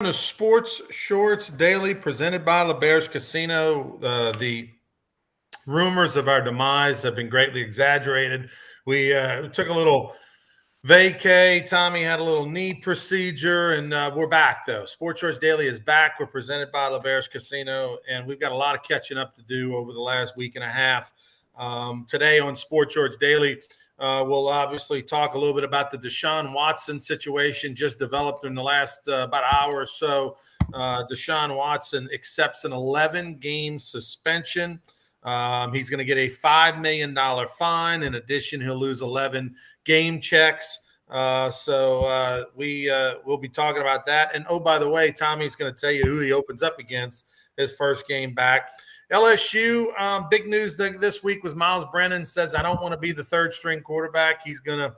The Sports Shorts Daily presented by LeBear's Casino. The rumors of our demise have been greatly exaggerated. We took a little vacay. Tommy had a little knee procedure, and we're back, though. Sports Shorts Daily is back. We're presented by LeBear's Casino, and we've got a lot of catching up to do over the last week and a half. Today on Sports Shorts Daily, we'll obviously talk a little bit about the Deshaun Watson situation just developed in the last about hour or so. Deshaun Watson accepts an 11-game suspension. He's going to get a $5 million fine. In addition, he'll lose 11 game checks. So we'll be talking about that. And, oh, by the way, Tommy's going to tell you who he opens up against his first game back. LSU, big news this week was Miles Brennan says, I don't want to be the third string quarterback. He's gonna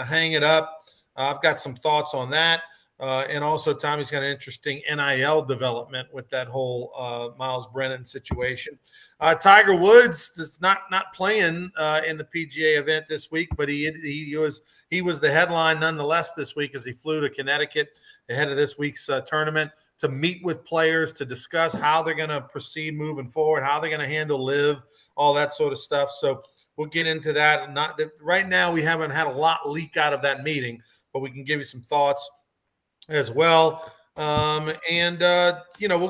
hang it up. I've got some thoughts on that. And also Tommy's got an interesting NIL development with that whole Miles Brennan situation. Tiger Woods is not playing in the PGA event this week, but he was the headline nonetheless this week as he flew to Connecticut ahead of this week's tournament to meet with players, to discuss how they're going to proceed moving forward, how they're going to handle live, all that sort of stuff. So we'll get into that. Right now, we haven't had a lot leak out of that meeting, but we can give you some thoughts as well. We'll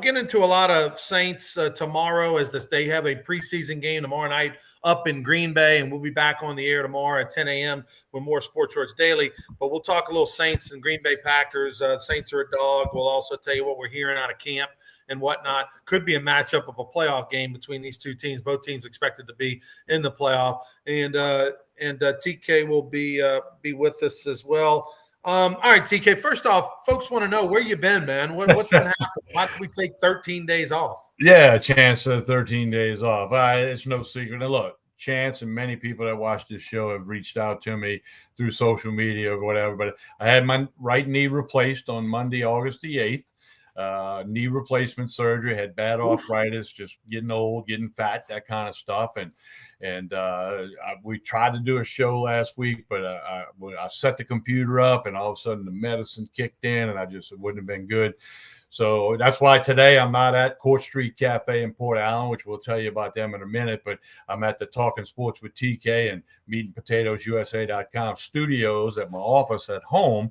get into a lot of Saints tomorrow as they have a preseason game tomorrow night up in Green Bay, and we'll be back on the air tomorrow at 10 a.m. with more Sports Shorts Daily. But we'll talk a little Saints and Green Bay Packers. Saints are a dog. We'll also tell you what we're hearing out of camp and whatnot. Could be a matchup of a playoff game between these two teams. Both teams expected to be in the playoff. And TK will be with us as well. All right, TK, first off, folks want to know where you been, man. What's been happening? Why did we take 13 days off? Yeah, Chance 13 days off. It's no secret. And look, Chance and many people that watch this show have reached out to me through social media or whatever. But I had my right knee replaced on Monday, August the 8th. Knee replacement surgery, had bad arthritis, just getting old, getting fat, that kind of stuff. And we tried to do a show last week, but I set the computer up and all of a sudden the medicine kicked in and it wouldn't have been good. So that's why today I'm not at Court Street Cafe in Port Allen, which we'll tell you about them in a minute, but I'm at the Talking Sports with TK and MeatandPotatoesUSA.com studios at my office at home.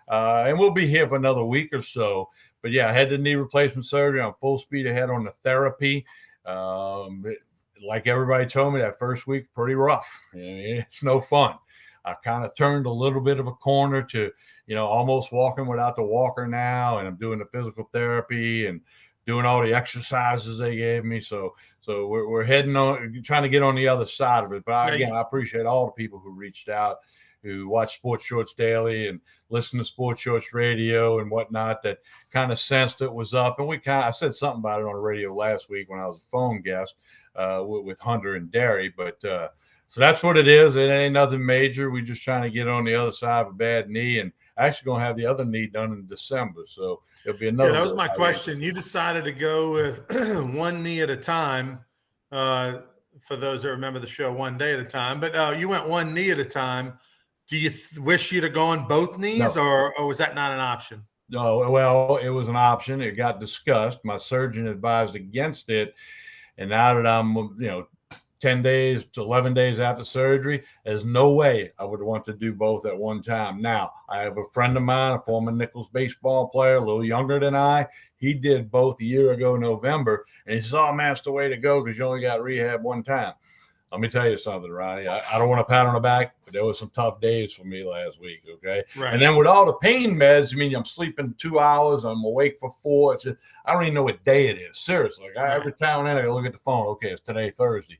And we'll be here for another week or so. But yeah, I had the knee replacement surgery. I'm full speed ahead on the therapy. Like everybody told me, that first week, pretty rough. It's no fun. I kind of turned a little bit of a corner to, almost walking without the walker now. And I'm doing the physical therapy and doing all the exercises they gave me. So we're heading on, trying to get on the other side of it. But again, I appreciate all the people who reached out, who watch Sports Shorts Daily and listen to Sports Shorts Radio and whatnot, that kind of sensed it was up. And I said something about it on the radio last week when I was a phone guest with Hunter and Derry. But so that's what it is. It ain't nothing major. We're just trying to get on the other side of a bad knee, and actually going to have the other knee done in December. So it'll be another. Yeah, that was my question. You decided to go with one knee at a time. For those that remember the show, One Day at a Time. But you went one knee at a time. Do you wish you'd have gone both knees, or was that not an option? No, well, it was an option. It got discussed. My surgeon advised against it. And now that I'm, 10 days to 11 days after surgery, there's no way I would want to do both at one time. Now, I have a friend of mine, a former Nichols baseball player, a little younger than I. He did both a year ago, November, and he says, oh, man, it's the way to go because you only got rehab one time. Let me tell you something, Ronnie. I don't want to pat on the back, but there were some tough days for me last week, okay? Right. And then with all the pain meds, I'm sleeping 2 hours, I'm awake for 4. I don't even know what day it is, seriously. Every time and then I look at the phone, okay, it's today, Thursday.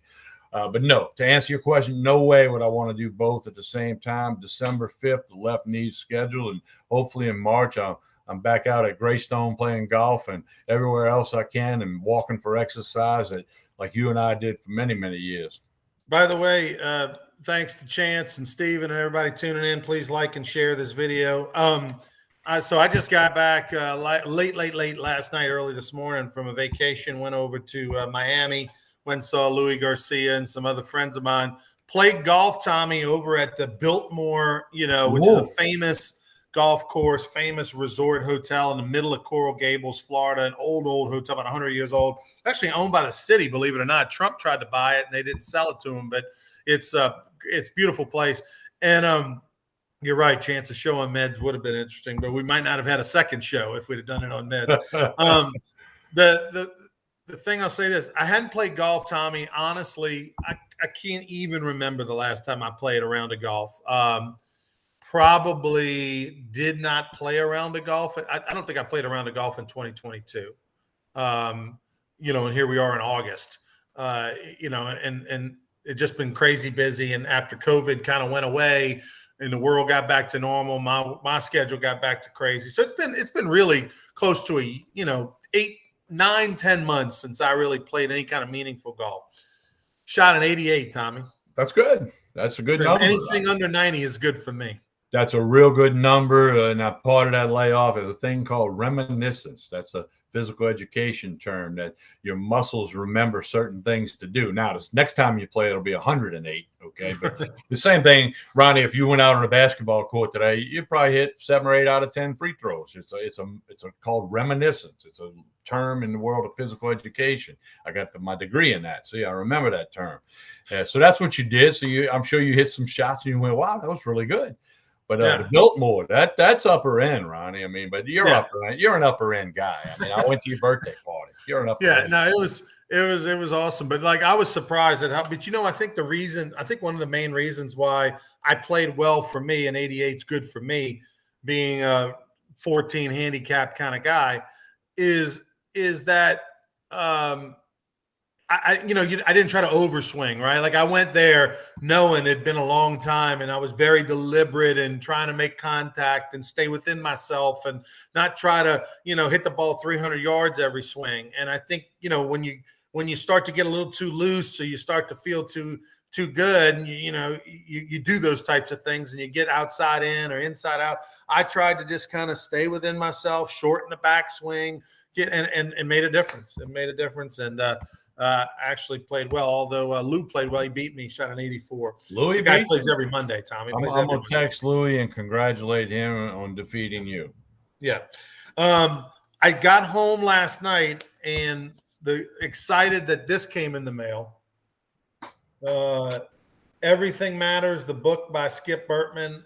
But no, to answer your question, no way would I want to do both at the same time. December 5th, the left knee scheduled, and hopefully in March I'm back out at Greystone playing golf and everywhere else I can and walking for exercise like you and I did for many, many years. By the way, thanks to Chance and Steven and everybody tuning in. Please like and share this video. So I just got back late last night, early this morning from a vacation, went over to Miami, went and saw Louis Garcia and some other friends of mine. Played golf, Tommy, over at the Biltmore, which is a famous golf course, famous resort hotel in the middle of Coral Gables, Florida, an old hotel, about 100 years old, actually owned by the city, believe it or not. Trump tried to buy it and they didn't sell it to him, but it's a beautiful place. And you're right, Chance, a show on meds would have been interesting, but we might not have had a second show if we'd have done it on meds. The thing I'll say this, I hadn't played golf, Tommy. Honestly, I can't even remember the last time I played a round of golf. Probably did not play a round of golf. I don't think I played a round of golf in 2022. And here we are in August, and it's just been crazy busy. And after COVID kind of went away and the world got back to normal, my schedule got back to crazy. So it's been really close to 8, 9, 10 months since I really played any kind of meaningful golf. Shot an 88, Tommy. That's good. That's a good number. Anything under 90 is good for me. That's a real good number. And part of that layoff is a thing called reminiscence. That's a physical education term that your muscles remember certain things to do. Now, this next time you play, it'll be 108. Okay. But the same thing, Ronnie, if you went out on a basketball court today, you probably hit 7 or 8 out of 10 free throws. It's called reminiscence. It's a term in the world of physical education. I got my degree in that. See, I remember that term. So that's what you did. So I'm sure you hit some shots and you went, wow, that was really good. But the Biltmore, that's upper end, Ronnie. I mean, but you're upper end. You're an upper end guy. I mean, I went to your birthday party. You're an upper end. No, it was awesome. But I was surprised at how. But I think one of the main reasons why I played well for me and 88's good for me, being a 14 handicap kind of guy, is that I didn't try to overswing, right? Like I went there knowing it'd been a long time and I was very deliberate in trying to make contact and stay within myself and not try to, hit the ball 300 yards every swing. And I think, when you start to get a little too loose, so you start to feel too good and you do those types of things and you get outside in or inside out. I tried to just kind of stay within myself, shorten the backswing, and made a difference. It made a difference. And, actually played well, although Lou played well. He beat me, shot an 84. Louis guy plays every Monday, Tommy. I'm going to text Louis and congratulate him on defeating you. Yeah. I got home last night and excited that this came in the mail. Everything Matters, the book by Skip Bertman.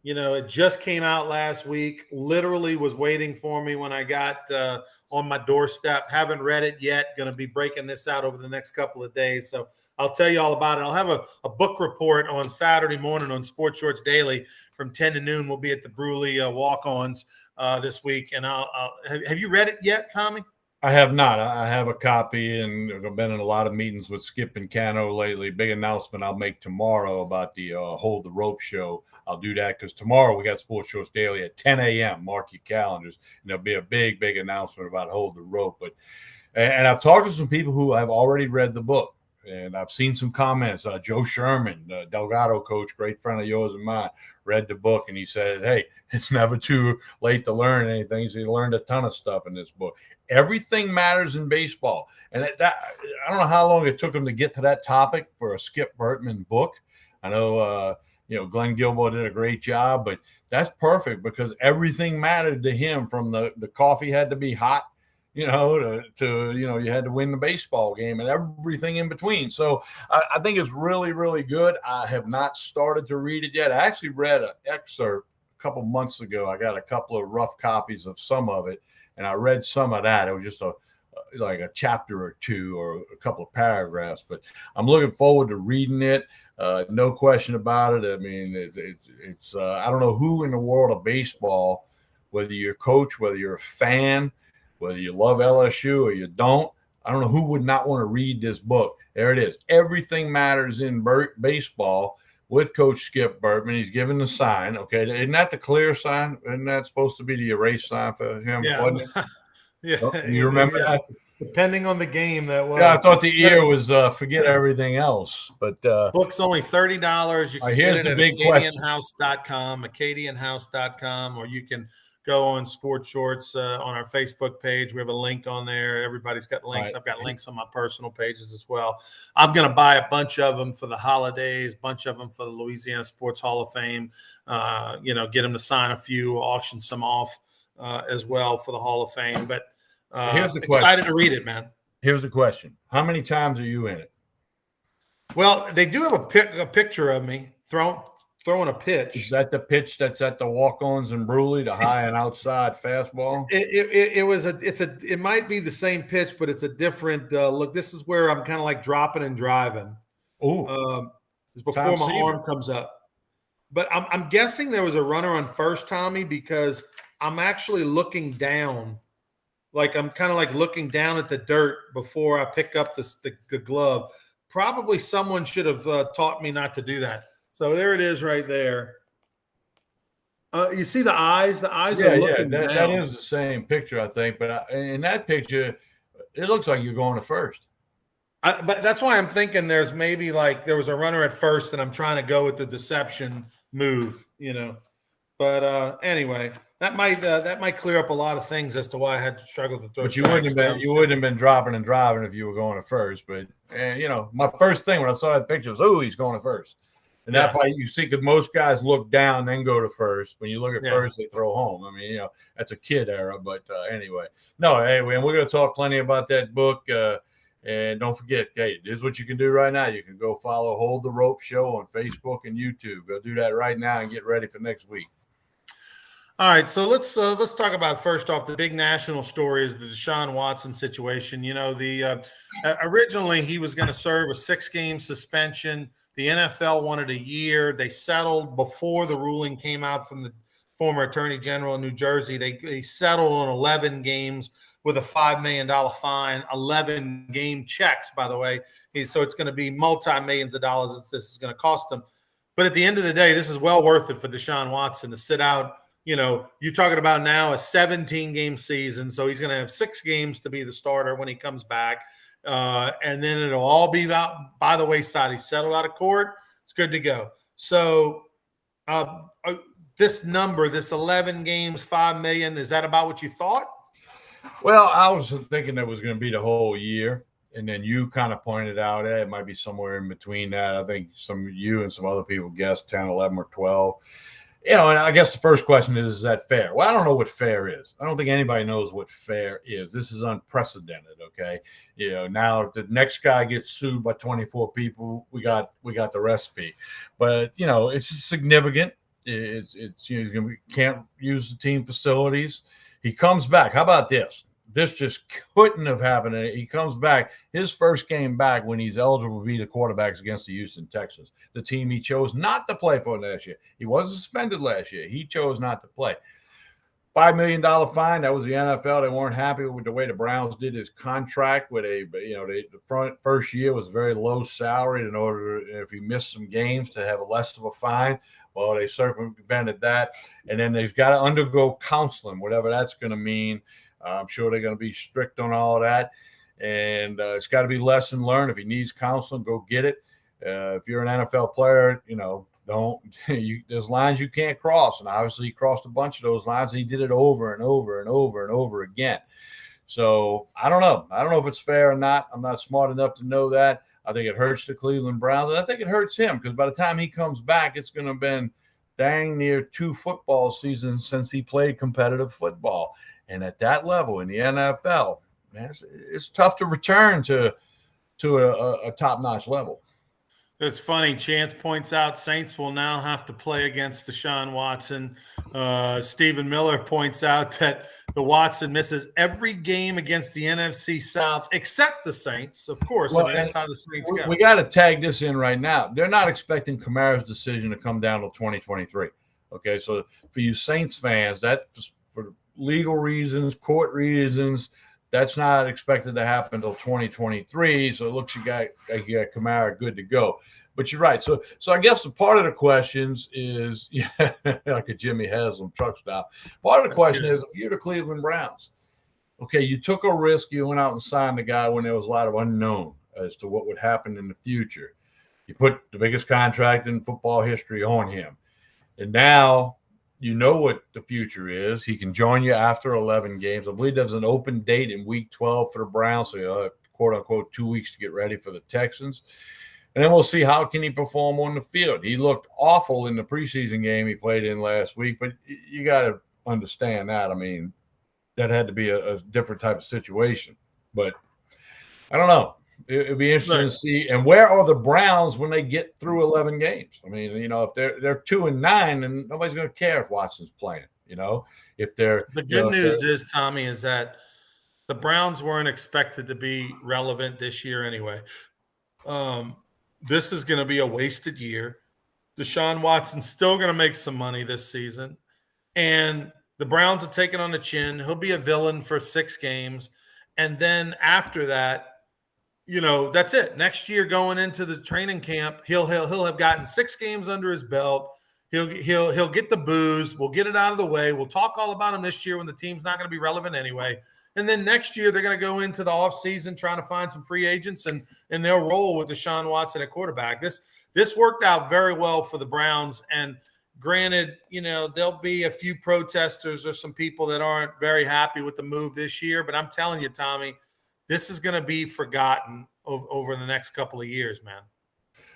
It just came out last week. Literally was waiting for me when I got on my doorstep. Haven't read it yet. Going to be breaking this out over the next couple of days. So I'll tell you all about it. I'll have a book report on Saturday morning on Sports Shorts Daily from 10 to noon. We'll be at the Bruley walk-ons this week. And have you read it yet, Tommy? I have not. I have a copy, and I've been in a lot of meetings with Skip and Cano lately. Big announcement I'll make tomorrow about the Hold the Rope show. I'll do that because tomorrow we got Sports Shorts Daily at 10 a.m. Mark your calendars, and there'll be a big, big announcement about Hold the Rope. And I've talked to some people who have already read the book, and I've seen some comments. Joe Sherman, Delgado coach, great friend of yours and mine, read the book, and he said, hey, it's never too late to learn anything. So he learned a ton of stuff in this book. Everything matters in baseball. And I don't know how long it took him to get to that topic for a Skip Bertman book. I know, Glenn Gilbo did a great job, but that's perfect because everything mattered to him, from the coffee had to be hot, to you had to win the baseball game and everything in between. So I think it's really, really good. I have not started to read it yet. I actually read an excerpt a couple months ago. I got a couple of rough copies of some of it, and I read some of that. It was just like a chapter or two or a couple of paragraphs, but I'm looking forward to reading it. No question about it. I mean, it's I don't know who in the world of baseball, whether you're a coach, whether you're a fan, whether you love LSU or you don't, I don't know who would not want to read this book. There it is. Everything Matters in Baseball with Coach Skip Bertman. He's given the sign. Okay. Isn't that the clear sign? Isn't that supposed to be the erase sign for him? Yeah. Yeah. Oh, you remember that? Depending on the game, that was. Yeah, I thought the ear was forget everything else. But book's only $30. You can here's get it the at big question. acadianhouse.com, or you can go on Sports Shorts on our Facebook page. We have a link on there. Everybody's got links. Right. I've got links on my personal pages as well. I'm going to buy a bunch of them for the holidays, bunch of them for the Louisiana Sports Hall of Fame. Get them to sign a few, auction some off as well for the Hall of Fame. But here's the excited question. to read it, man. Here's the question. How many times are you in it? Well, they do have a picture of me throwing a pitch. Is that the pitch that's at the walk-ons in Bruley, the high and outside fastball? It might be the same pitch, but it's a different look. This is where I'm kind of like dropping and driving. Oh, it's before my arm comes up. But I'm guessing there was a runner on first, Tommy, because I'm actually looking down. Like I'm kind of like looking down at the dirt before I pick up the glove. Probably someone should have taught me not to do that. So there it is right there. You see the eyes? The eyes are looking down. That is the same picture, I think. But in that picture, it looks like you're going to first. But that's why I'm thinking there's maybe like there was a runner at first and I'm trying to go with the deception move, But anyway, that might clear up a lot of things as to why I had to struggle to throw. But you wouldn't have been dropping and driving if you were going to first. But my first thing when I saw that picture was, oh, he's going to first. And that's why you see, because most guys look down, then go to first. When you look at first, they throw home. I mean, that's a kid era. But anyway, we're going to talk plenty about that book. And don't forget, hey, this is what you can do right now. You can go follow Hold the Rope Show on Facebook and YouTube. Go do that right now and get ready for next week. All right, so let's talk about first off the big national story is the Deshaun Watson situation. Originally he was going to serve a 6-game suspension. The NFL wanted a year. They settled before the ruling came out from the former Attorney General in New Jersey. They settled on 11 games with a $5 million fine, 11 game checks, by the way. So it's going to be multi-millions of dollars that this is going to cost them. But at the end of the day, this is well worth it for Deshaun Watson to sit out. You're talking about now a 17-game season. So he's going to have 6 games to be the starter when he comes back. And then it'll all be out by the wayside. He's settled out of court. It's good to go. So this number, this 11 games, $5 million, is that about what you thought? Well, I was thinking it was going to be the whole year. And then you kind of pointed out, it might be somewhere in between that. I think you and some other people guessed 10, 11, or 12. And I guess the first question is that fair? Well, I don't know what fair is. I don't think anybody knows what fair is. This is unprecedented, okay? Now if the next guy gets sued by 24 people, we got the recipe. But, it's significant. It's can't use the team facilities. He comes back. How about this? This just couldn't have happened. He comes back. His first game back when he's eligible to be the quarterbacks against the Houston Texans, the team he chose not to play for last year. He was suspended last year. He chose not to play. $5 million fine. That was the NFL. They weren't happy with the way the Browns did his contract. The first year was very low salary in order, if he missed some games, to have less of a fine. Well, they circumvented that. And then they've got to undergo counseling, whatever that's going to mean. I'm sure they're going to be strict on all of that. And it's got to be lesson learned. If he needs counseling, go get it. If you're an NFL player, there's lines you can't cross. And obviously he crossed a bunch of those lines, and he did it over and over and over and over again. So I don't know. I don't know if it's fair or not. I'm not smart enough to know that. I think it hurts the Cleveland Browns, and I think it hurts him because by the time he comes back, it's going to have been dang near 2 football seasons since he played competitive football. And at that level in the NFL, man, it's tough to return to a top-notch level. It's funny. Chance points out Saints will now have to play against Deshaun Watson. Stephen Miller points out that the Watson misses every game against the NFC South except the Saints, of course. Well, that's how the Saints go. We got to tag this in right now. They're not expecting Kamara's decision to come down till 2023. Okay, so for you Saints fans, that for legal reasons, court reasons, that's not expected to happen until 2023. So it looks like you got Kamara good to go. But you're right. So I guess the part of the questions is like a Jimmy Haslam truck stop. Part of the question is, if you're the Cleveland Browns, okay, you took a risk. You went out and signed the guy when there was a lot of unknown as to what would happen in the future. You put the biggest contract in football history on him. And now you know what the future is. He can join you after 11 games. I believe there's an open date in week 12 for the Browns, so you'll have, quote unquote, 2 weeks to get ready for the Texans. And then we'll see how can he perform on the field. He looked awful in the preseason game he played in last week, but you got to understand that. I mean, that had to be a different type of situation. But I don't know. It'd be interesting to see. And where are the Browns when they get through 11 games? I mean, if they're 2-9, and nobody's going to care if Watson's playing. If they're the good news is, Tommy, is that the Browns weren't expected to be relevant this year anyway. This is going to be a wasted year. Deshaun Watson's still going to make some money this season, and the Browns are taking on the chin. He'll be a villain for 6 games, and then after that, that's it. Next year, going into the training camp, he'll have gotten 6 games under his belt. He'll get the booze. We'll get it out of the way. We'll talk all about him this year when the team's not going to be relevant anyway. And then next year, they're going to go into the offseason trying to find some free agents, and they'll roll with Deshaun Watson at quarterback. This worked out very well for the Browns. And granted, there'll be a few protesters or some people that aren't very happy with the move this year. But I'm telling you, Tommy, this is going to be forgotten over the next couple of years, man.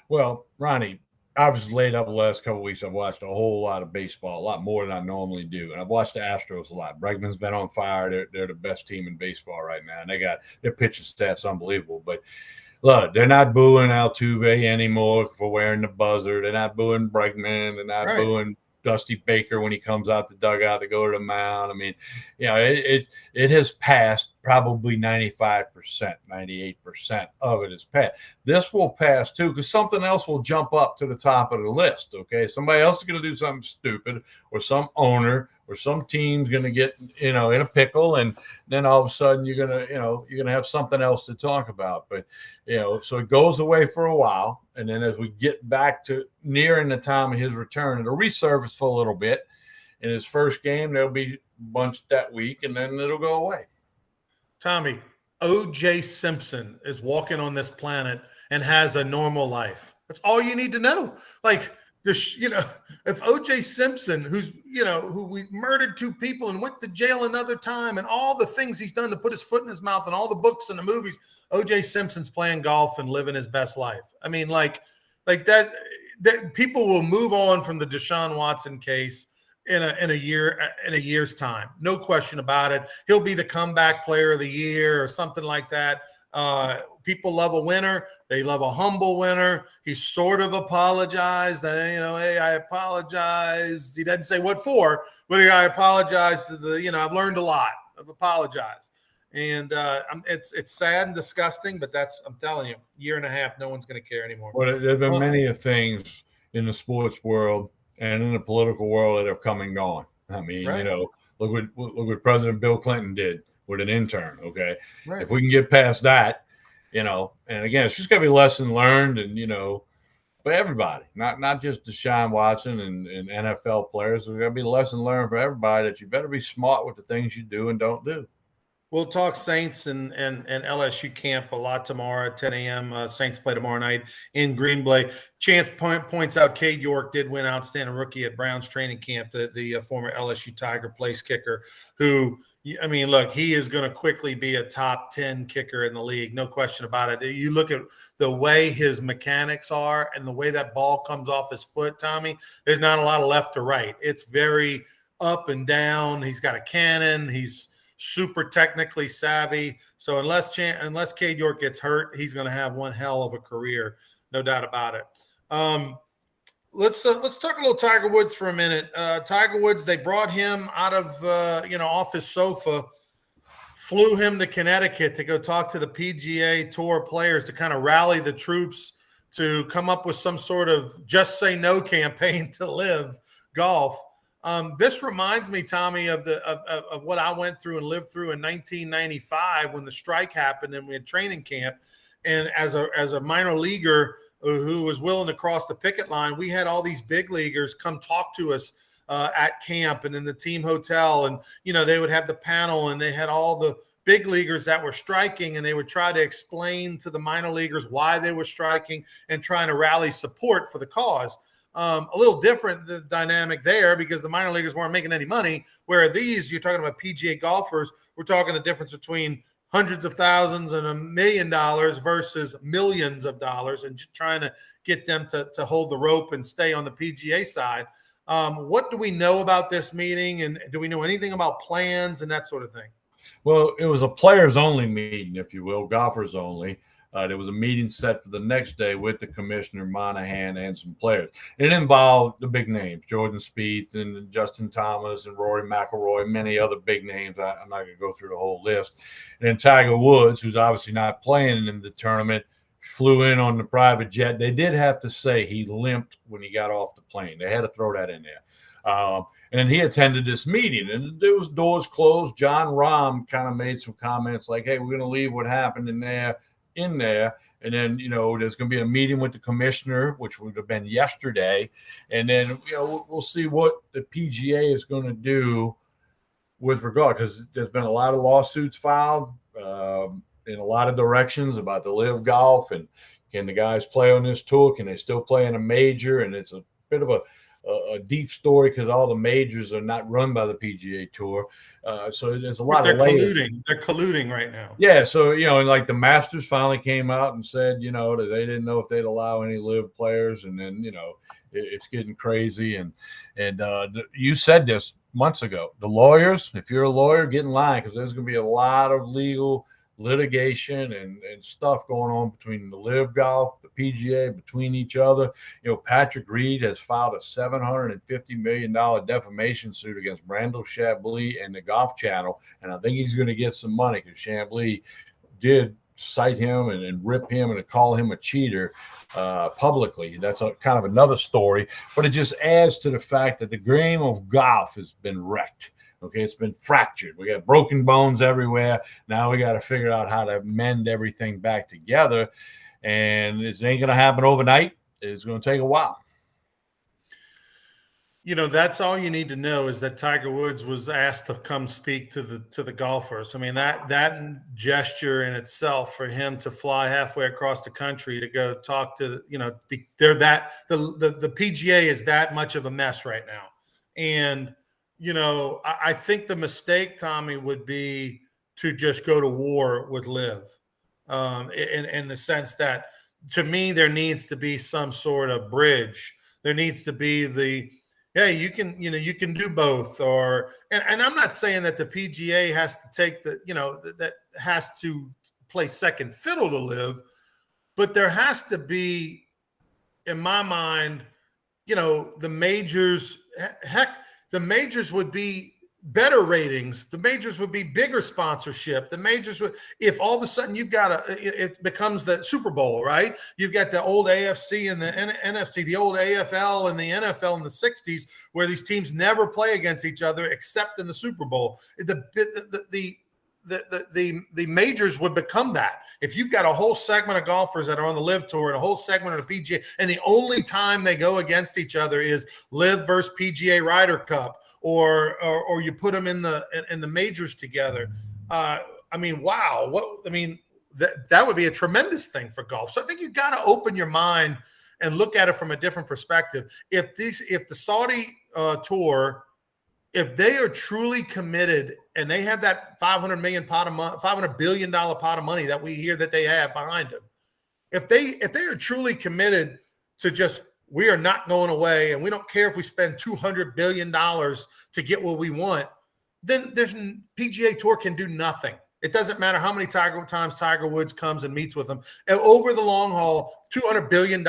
Well, Ronnie, I was laid up the last couple of weeks. I've watched a whole lot of baseball, a lot more than I normally do. And I've watched the Astros a lot. Bregman's been on fire. They're the best team in baseball right now. And their pitching staff's unbelievable. But look, they're not booing Altuve anymore for wearing the buzzer. They're not booing Bregman. They're not booing Dusty Baker when he comes out the dugout to go to the mound. I mean, it has passed probably 95%, 98% of it has passed. This will pass too, because something else will jump up to the top of the list. Okay, somebody else is going to do something stupid, or some owner or some team's going to get in a pickle, and then all of a sudden you're going to have something else to talk about. But so it goes away for a while, and then as we get back to nearing the time of his return, it'll resurface for a little bit. In his first game, there'll be bunched that week, and then it'll go away. Tommy, O.J. Simpson is walking on this planet and has a normal life. That's all you need to know. Like, if O.J. Simpson, who we murdered 2 people and went to jail another time, and all the things he's done to put his foot in his mouth and all the books and the movies, O.J. Simpson's playing golf and living his best life. I mean, like that people will move on from the Deshaun Watson case in a year's time. No question about it. He'll be the comeback player of the year or something like that. People love a winner. They love a humble winner. He sort of apologized that, hey, I apologize. He doesn't say what for, but I apologize to I've learned a lot. I've apologized. And it's sad and disgusting, but I'm telling you, year and a half, no one's going to care anymore. Well, there have been many things in the sports world and in the political world that have come and gone. I mean, look what President Bill Clinton did with an intern. Okay. Right. If we can get past that, and again, it's just got to be lesson learned, and, for everybody, not just Deshaun Watson and NFL players. There's got to be a lesson learned for everybody that you better be smart with the things you do and don't do. We'll talk Saints and LSU camp a lot tomorrow at 10 a.m. Saints play tomorrow night in Green Bay. Chance points out Cade York did win Outstanding Rookie at Browns training camp, the former LSU Tiger place kicker, who, I mean, look, he is going to quickly be a top 10 kicker in the league. No question about it. You look at the way his mechanics are and the way that ball comes off his foot, Tommy, there's not a lot of left to right. It's very up and down. He's got a cannon. He's super technically savvy. So unless Cade York gets hurt, he's going to have one hell of a career, no doubt about it. Let's talk a little Tiger Woods for a minute. Tiger Woods, they brought him out of off his sofa, flew him to Connecticut to go talk to the PGA Tour players to kind of rally the troops to come up with some sort of just say no campaign to live golf. This reminds me, Tommy, of what I went through and lived through in 1995 when the strike happened and we had training camp. And as a minor leaguer who was willing to cross the picket line, we had all these big leaguers come talk to us at camp and in the team hotel. And, they would have the panel and they had all the big leaguers that were striking, and they would try to explain to the minor leaguers why they were striking and trying to rally support for the cause. A little different the dynamic there because the minor leaguers weren't making any money. Where these, you're talking about PGA golfers, we're talking the difference between hundreds of thousands and $1 million versus millions of dollars, and just trying to get them to hold the rope and stay on the PGA side. What do we know about this meeting, and do we know anything about plans and that sort of thing? Well, it was a players only meeting, if you will, golfers only. There was a meeting set for the next day with the commissioner, Monahan, and some players. It involved the big names, Jordan Spieth and Justin Thomas and Rory McIlroy, many other big names. I'm not going to go through the whole list. And then Tiger Woods, who's obviously not playing in the tournament, flew in on the private jet. They did have to say he limped when he got off the plane. They had to throw that in there. And he attended this meeting, and there was doors closed. John Rahm kind of made some comments like, hey, we're going to leave what happened in there. And then, there's going to be a meeting with the commissioner, which would have been yesterday. And then, we'll see what the PGA is going to do with regard, because there's been a lot of lawsuits filed in a lot of directions about the LIV Golf, and can the guys play on this tour? Can they still play in a major? And it's a bit of a deep story because all the majors are not run by the PGA Tour. So there's a lot of layers. They're colluding right now. Yeah. So, and like the Masters finally came out and said, that they didn't know if they'd allow any LIV players. And then, it's getting crazy. And you said this months ago, the lawyers, if you're a lawyer, get in line, because there's going to be a lot of legal litigation and stuff going on between the LIV Golf, the PGA, between each other. Patrick Reed has filed a $750 million defamation suit against Brandel Chamblee and the Golf Channel, and I think he's going to get some money because Chamblee did cite him and rip him and call him a cheater publicly. That's kind of another story, but it just adds to the fact that the game of golf has been wrecked. Okay, it's been fractured. We got broken bones everywhere. Now we got to figure out how to mend everything back together. And it ain't going to happen overnight. It's going to take a while. That's all you need to know is that Tiger Woods was asked to come speak to the golfers. I mean, that gesture in itself, for him to fly halfway across the country to go talk to, they're the PGA is that much of a mess right now. And I think the mistake, Tommy, would be to just go to war with LIV, in the sense that, to me, there needs to be some sort of bridge. There needs to be you can do both, and I'm not saying that the PGA has to take that has to play second fiddle to LIV, but there has to be, in my mind, the majors, heck, the majors would be better ratings. The majors would be bigger sponsorship. The majors would, if all of a sudden it becomes the Super Bowl, right? You've got the old AFC and the NFC, the old AFL and the NFL in the 60s, where these teams never play against each other except in the Super Bowl. The majors would become that. If you've got a whole segment of golfers that are on the LIV Tour and a whole segment of the PGA, and the only time they go against each other is LIV versus PGA Ryder Cup, or you put them in the majors together. Wow. That would be a tremendous thing for golf. So I think you've got to open your mind and look at it from a different perspective. If the Saudi tour, if they are truly committed and they have that $500 billion pot of money that we hear that they have behind them, if they are truly committed to just, we are not going away, and we don't care if we spend $200 billion to get what we want, then PGA Tour can do nothing. It doesn't matter how many times Tiger Woods comes and meets with them. And over the long haul, $200 billion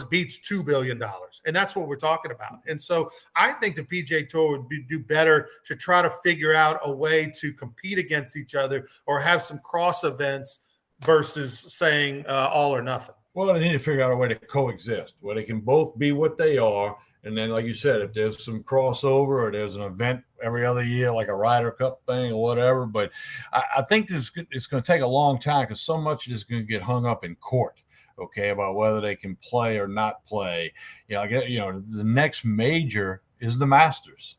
beats $2 billion. And that's what we're talking about. And so I think the PGA Tour would do better to try to figure out a way to compete against each other or have some cross events versus saying all or nothing. Well, they need to figure out a way to coexist where they can both be what they are. And then, like you said, if there's some crossover or there's an event every other year, like a Ryder Cup thing or whatever. But I think it's going to take a long time because so much is going to get hung up in court, okay, about whether they can play or not play. The next major is the Masters,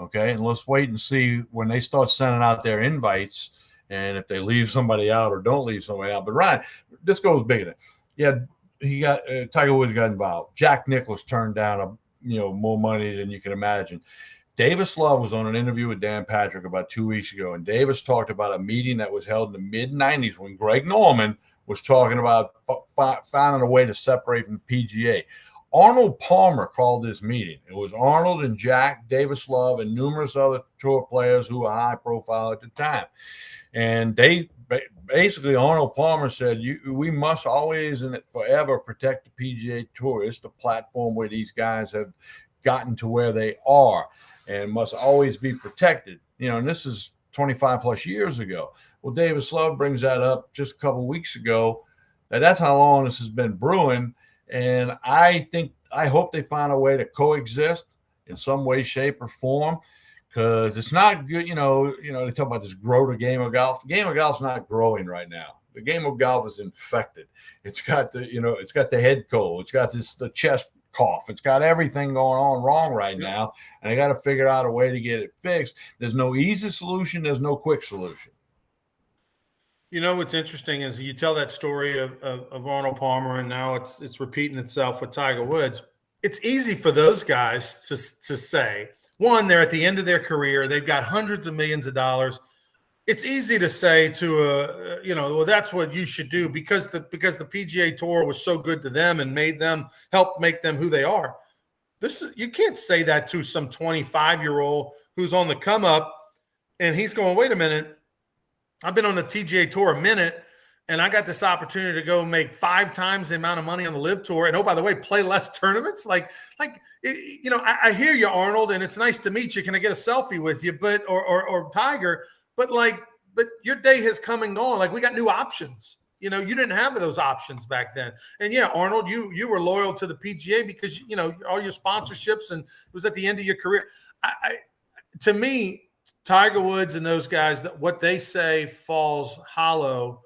okay? And let's wait and see when they start sending out their invites and if they leave somebody out or don't leave somebody out. But, Ryan, this goes bigger than. Yeah, Tiger Woods got involved. Jack Nicklaus turned down more money than you can imagine. Davis Love was on an interview with Dan Patrick about 2 weeks ago, and Davis talked about a meeting that was held in the mid-'90s when Greg Norman was talking about finding a way to separate from the PGA. Arnold Palmer called this meeting. It was Arnold and Jack, Davis Love, and numerous other tour players who were high profile at the time. And they basically, Arnold Palmer said, we must always and forever protect the PGA Tour. It's the platform where these guys have gotten to where they are and must always be protected. And this is 25 plus years ago. Well, Davis Love brings that up just a couple of weeks ago. That's how long this has been brewing. And I hope they find a way to coexist in some way, shape, or form, because it's not good. They talk about this grow the game of golf. The game of golf's not growing right now. The game of golf is infected. It's got it's got the head cold. It's got the chest cough. It's got everything going on wrong right now. And I got to figure out a way to get it fixed. There's no easy solution. There's no quick solution. What's interesting is you tell that story of Arnold Palmer, and now it's repeating itself with Tiger Woods. It's easy for those guys to say, one, they're at the end of their career. They've got hundreds of millions of dollars. It's easy to say well, that's what you should do because the PGA Tour was so good to them and helped make them who they are. You can't say that to some 25-year-old who's on the come up and he's going, wait a minute. I've been on the TGA Tour a minute, and I got this opportunity to go make 5 times the amount of money on the Live Tour. And, oh, by the way, play less tournaments. I hear you, Arnold, and it's nice to meet you. Can I get a selfie with you? But or Tiger, but your day has come and gone. We got new options. You didn't have those options back then. And yeah, Arnold, you were loyal to the PGA because all your sponsorships, and it was at the end of your career. To me, Tiger Woods and those guys, that what they say falls hollow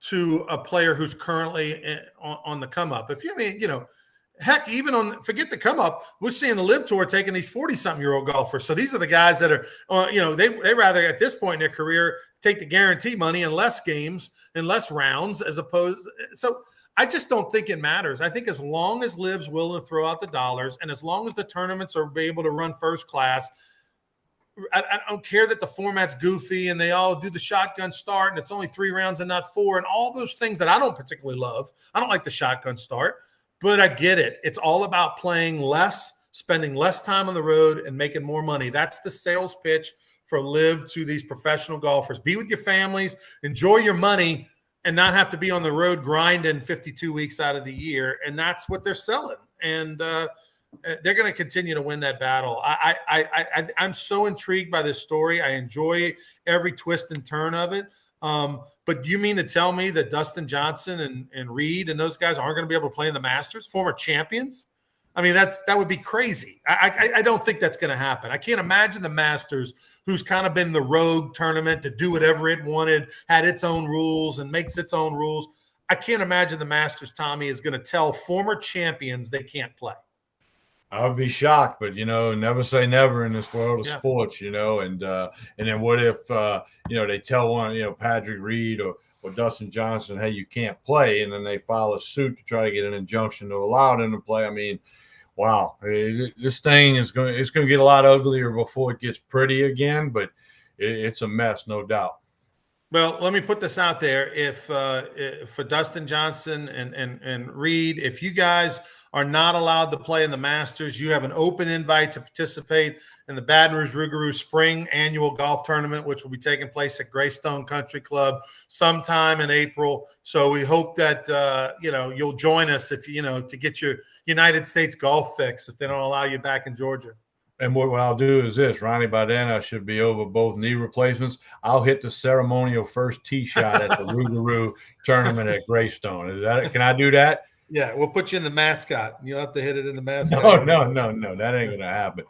to a player who's currently on the come up. Heck, even forget the come up, we're seeing the Live Tour taking these 40-something-year-old golfers. So these are the guys that are, they rather at this point in their career take the guarantee money in less games and less rounds as opposed. So I just don't think it matters. I think as long as Liv's willing to throw out the dollars and as long as the tournaments are able to run first class, I don't care that the format's goofy and they all do the shotgun start and it's only 3 rounds and not 4 and all those things that I don't particularly love. I don't like the shotgun start, but I get it. It's all about playing less, spending less time on the road and making more money. That's the sales pitch for Live to these professional golfers. Be with your families, enjoy your money, and not have to be on the road grinding 52 weeks out of the year. And that's what they're selling. And, they're going to continue to win that battle. I'm so intrigued by this story. I enjoy every twist and turn of it. But you mean to tell me that Dustin Johnson and Reed and those guys aren't going to be able to play in the Masters, former champions? I mean, that would be crazy. I don't think that's going to happen. I can't imagine the Masters, who's kind of been the rogue tournament to do whatever it wanted, had its own rules and makes its own rules. I can't imagine the Masters, Tommy, is going to tell former champions they can't play. I would be shocked, but never say never in this world of sports, and then what if they tell one, Patrick Reed or Dustin Johnson, hey, you can't play, and then they file a suit to try to get an injunction to allow them to play. I mean, wow, this thing it's going to get a lot uglier before it gets pretty again, but it's a mess, no doubt. Well, let me put this out there. If for Dustin Johnson and Reed, if you guys are not allowed to play in the Masters, you have an open invite to participate in the Baton Rouge Rougarou Spring Annual Golf Tournament, which will be taking place at Greystone Country Club sometime in April. So we hope that you'll join us if to get your United States golf fix if they don't allow you back in Georgia. And what I'll do is this, Ronnie, by then I should be over both knee replacements. I'll hit the ceremonial first tee shot at the Rougarou tournament at Greystone. Can I do that? Yeah, we'll put you in the mascot. You'll have to hit it in the mascot. No. That ain't going to happen.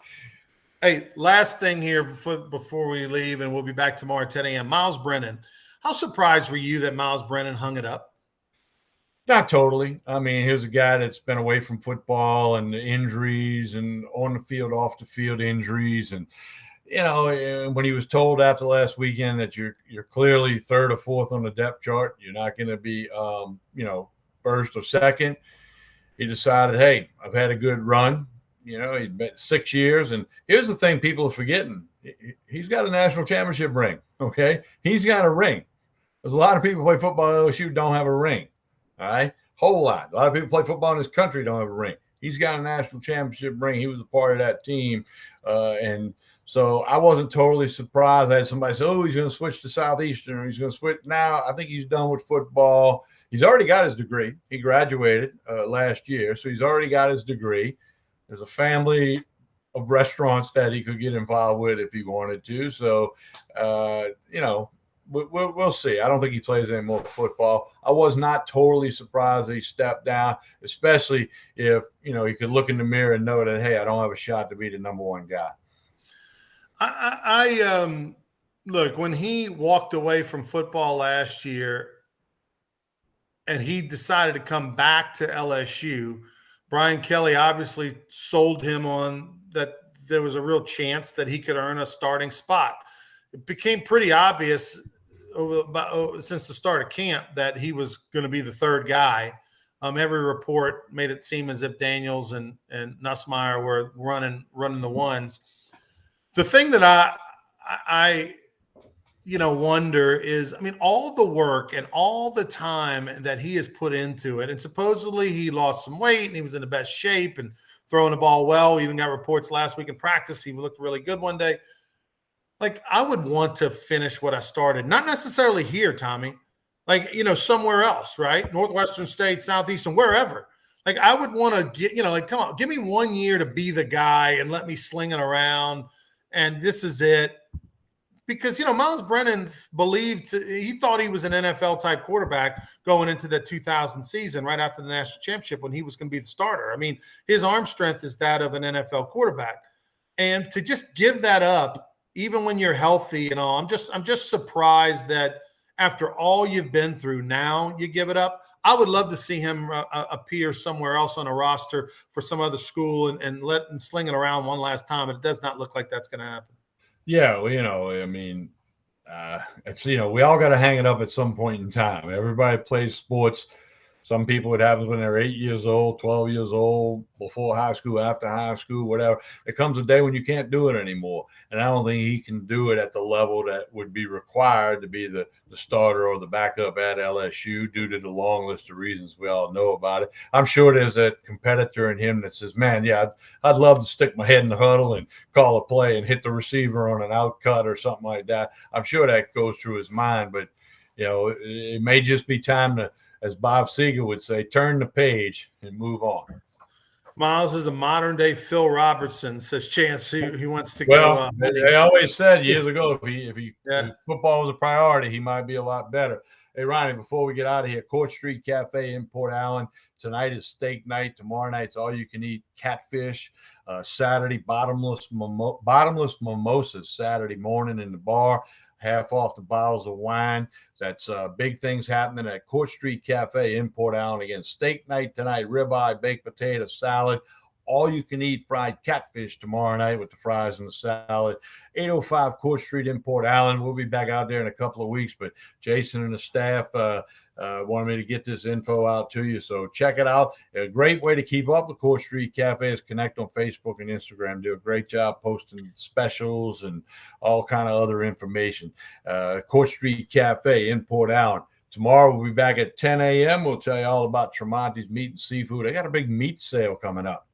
Hey, last thing here before we leave, and we'll be back tomorrow at 10 a.m. Miles Brennan. How surprised were you that Miles Brennan hung it up? Not totally. I mean, here's a guy that's been away from football and injuries and on the field, off the field injuries. And, when he was told after last weekend that you're clearly 3rd or 4th on the depth chart, you're not going to be, first or second, he decided, hey, I've had a good run. He's been 6 years. And here's the thing people are forgetting. He's got a national championship ring, okay? He's got a ring. There's a lot of people who play football at LSU don't have a ring, all right? Whole lot. A lot of people play football in this country don't have a ring. He's got a national championship ring. He was a part of that team. And so I wasn't totally surprised. I had somebody say, oh, he's going to switch to Southeastern, or he's going to switch. Now I think he's done with football. He's already got his degree. He graduated last year, so he's already got his degree. There's a family of restaurants that he could get involved with if he wanted to. So, we'll see. I don't think he plays any more football. I was not totally surprised that he stepped down, especially if, he could look in the mirror and know that, hey, I don't have a shot to be the number one guy. Look, when he walked away from football last year and he decided to come back to LSU, Brian Kelly obviously sold him on that there was a real chance that he could earn a starting spot. It became pretty obvious since the start of camp that he was going to be the third guy. Every report made it seem as if Daniels and Nussmeier were running the ones. The thing that I wonder is, all the work and all the time that he has put into it, and supposedly he lost some weight and he was in the best shape and throwing the ball well. We even got reports last week in practice he looked really good one day. Like, I would want to finish what I started, not necessarily here, Tommy, somewhere else, right? Northwestern State, Southeastern, wherever. Like, I would want to get, come on, give me 1 year to be the guy and let me sling it around. And this is it. Because, Miles Brennan he thought he was an NFL type quarterback going into the 2000 season right after the national championship when he was going to be the starter. His arm strength is that of an NFL quarterback. And to just give that up, even when you're healthy and all, I'm just surprised that after all you've been through, now you give it up. I would love to see him appear somewhere else on a roster for some other school and sling it around one last time. But it does not look like that's going to happen. Yeah, well, it's, we all got to hang it up at some point in time. Everybody plays sports. Some people, it happens when they're 8 years old, 12 years old, before high school, after high school, whatever. There comes a day when you can't do it anymore. And I don't think he can do it at the level that would be required to be the starter or the backup at LSU due to the long list of reasons we all know about it. I'm sure there's a competitor in him that says, man, yeah, I'd love to stick my head in the huddle and call a play and hit the receiver on an out cut or something like that. I'm sure that goes through his mind, but, it may just be time to, as Bob Seger would say, turn the page and move on. Miles is a modern day Phil Robertson, says Chance. He wants to go. Well, they always said years ago, if football was a priority, he might be a lot better. Hey, Ronnie, before we get out of here, Court Street Cafe in Port Allen. Tonight is steak night. Tomorrow night's all you can eat catfish. Saturday, bottomless mimosas Saturday morning in the bar. Half off the bottles of wine. That's big things happening at Court Street Cafe in Port Allen. Again, steak night tonight, ribeye, baked potato, salad. All you can eat fried catfish tomorrow night with the fries and the salad. 805 Court Street in Port Allen. We'll be back out there in a couple of weeks, but Jason and the staff wanted me to get this info out to you. So check it out. A great way to keep up with Court Street Cafe is connect on Facebook and Instagram. Do a great job posting specials and all kind of other information. Court Street Cafe in Port Allen. Tomorrow we'll be back at 10 a.m. We'll tell you all about Tremonti's Meat and Seafood. They got a big meat sale coming up.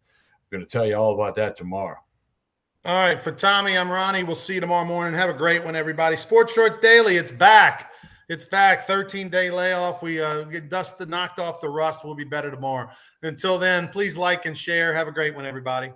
We're going to tell you all about that tomorrow. All right. For Tommy, I'm Ronnie. We'll see you tomorrow morning. Have a great one, everybody. Sports Shorts Daily, it's back. It's back. 13-day layoff. We get knocked off the rust. We'll be better tomorrow. Until then, please like and share. Have a great one, everybody.